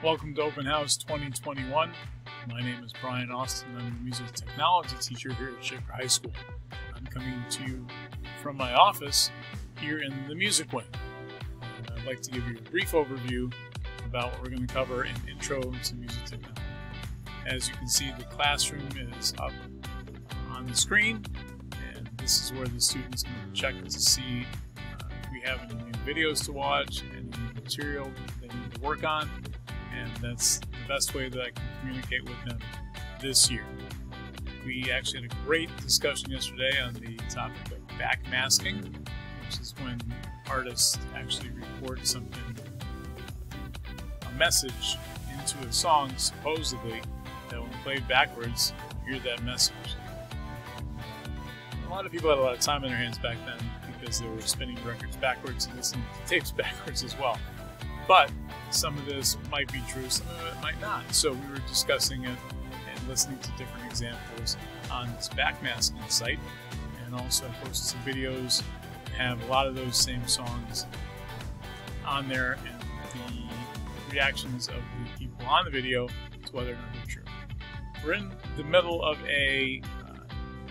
Welcome to Open House 2021. My name is Brian Austin. I'm the music technology teacher here at Shaker High School. I'm coming to you from my office here in the music wing. And I'd like to give you a brief overview about what we're going to cover in Intro to Music Technology. As you can see, the classroom is up on the screen, and this is where the students can check to see if we have any new videos to watch, any new material they need to work on. And that's the best way that I can communicate with them this year. We actually had a great discussion yesterday on the topic of backmasking, which is when artists actually record something, a message into a song, supposedly, that when played backwards, you hear that message. A lot of people had a lot of time on their hands back then because they were spinning records backwards and listening to tapes backwards as well. But some of this might be true, some of it might not. So we were discussing it and listening to different examples on this backmasking site. And also I posted some videos that have a lot of those same songs on there and the reactions of the people on the video to whether or not they're true. We're in the middle of a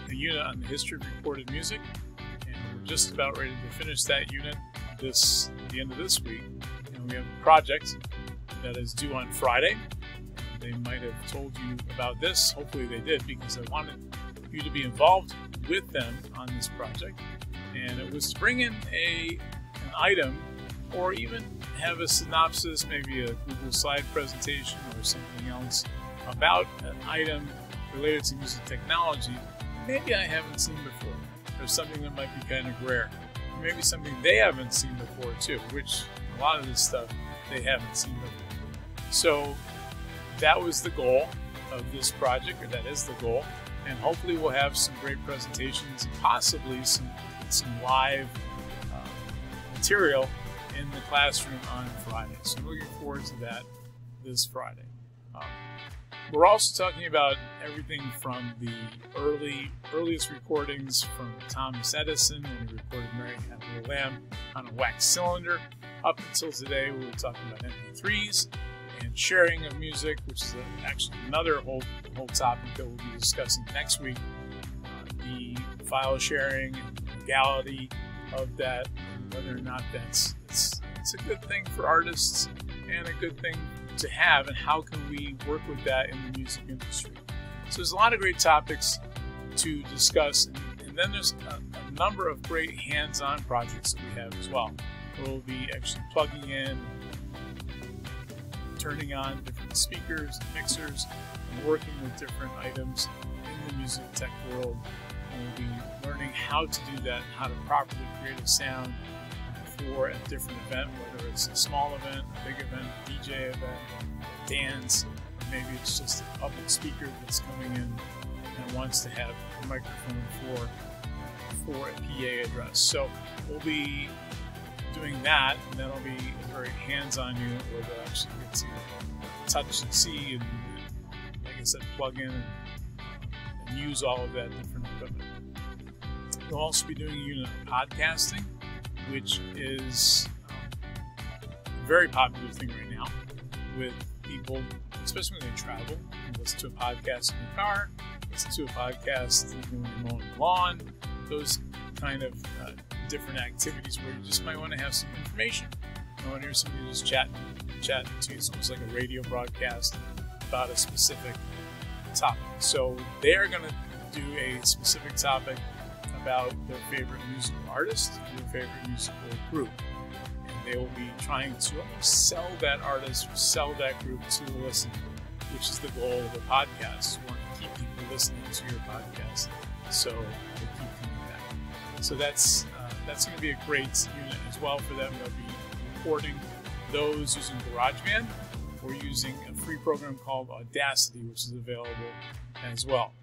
unit on the history of recorded music, and we're just about ready to finish that unit the end of this week. We have a project that is due on Friday. They might have told you about this. Hopefully they did, because I wanted you to be involved with them on this project. And it was to bring in an item, or even have a synopsis, maybe a Google slide presentation or something else about an item related to music technology maybe I haven't seen before, or something that might be kind of rare. Or maybe something they haven't seen before too, which a lot of this stuff they haven't seen before. So that was the goal of this project, or that is the goal. And hopefully we'll have some great presentations and possibly some live material in the classroom on Friday. So I'm looking forward to that this Friday. We're also talking about everything from the earliest recordings from Thomas Edison when he recorded Mary Had a Little Lamb on a wax cylinder, up until today. We were talking about MP3s and sharing of music, which is actually another whole topic that we'll be discussing next week. The file sharing and the legality of that, and whether or not it's a good thing for artists and a good thing to have, and how can we work with that in the music industry. So there's a lot of great topics to discuss, and then there's a number of great hands-on projects that we have as well. We'll be actually plugging in, turning on different speakers and mixers, and working with different items in the music tech world. And we'll be learning how to do that, and how to properly create a sound for a different event, whether it's a small event, a big event, a DJ event, a dance, or maybe it's just a public speaker that's coming in and wants to have a microphone for a PA address. So we'll be doing that, and that'll be a very hands-on unit where they'll actually get to touch and see, and like I said, plug in and use all of that different equipment. We'll also be doing a unit of podcasting, which is a very popular thing right now with people, especially when they travel. You listen to a podcast in the car, listen to a podcast when you're mowing the lawn, those kind of different activities where you just might want to have some information. You want to hear somebody just chatting to you. It's almost like a radio broadcast about a specific topic. So they are going to do a specific topic about their favorite musical artist, their favorite musical group. And they will be trying to almost sell that artist or sell that group to the listener, which is the goal of the podcast. You want to keep people listening to your podcast, so they keep coming back. So that's going to be a great unit as well for them. They'll be recording those using GarageBand or using a free program called Audacity, which is available as well.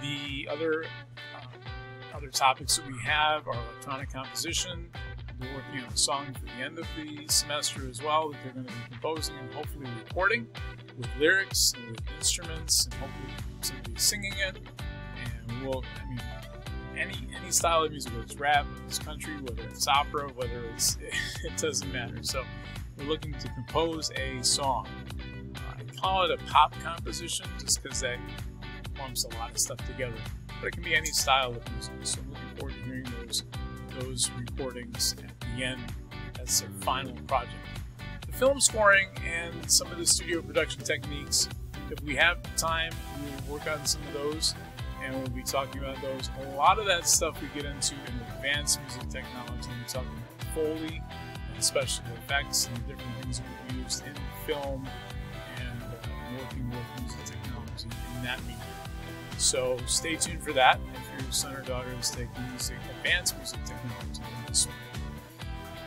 The other topics that we have are electronic composition. We're working on a song for the end of the semester as well that they're going to be composing and hopefully recording with lyrics and with instruments, and hopefully somebody singing it. And any style of music, whether it's rap, whether it's country, whether it's opera, whether it's it doesn't matter. So we're looking to compose a song call it a pop composition just because that lumps a lot of stuff together. But it can be any style of music. So I'm looking forward to hearing those recordings at the end. That's their final project. The film scoring and some of the studio production techniques, if we have time, we'll work on some of those, and we'll be talking about those. A lot of that stuff we get into in advanced music technology. We're talking about Foley and special effects and different things that we used in film and working with music technology in that medium. So stay tuned for that if your son or daughter is taking advanced music technology in this one.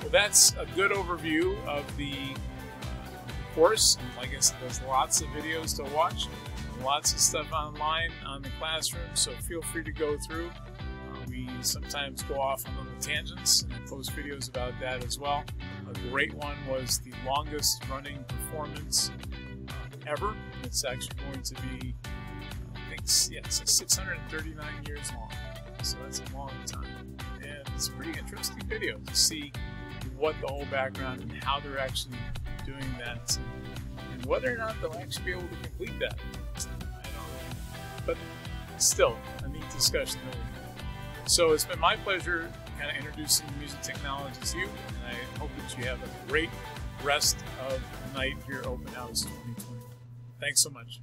Well, that's a good overview of the course. And like I said, there's lots of videos to watch, lots of stuff online on the classroom, so feel free to go through. We sometimes go off on little tangents, and I post videos about that as well. A great one was the longest running performance ever. It's actually going to be, I think, it's 639 years long, so that's a long time. And it's a pretty interesting video to see what the whole background and how they're actually doing that, and whether or not they'll actually be able to complete that. I don't know, but still a neat discussion. So it's been my pleasure kind of introducing music technology to you, and I hope that you have a great rest of the night here at Open House 2021. Thanks so much.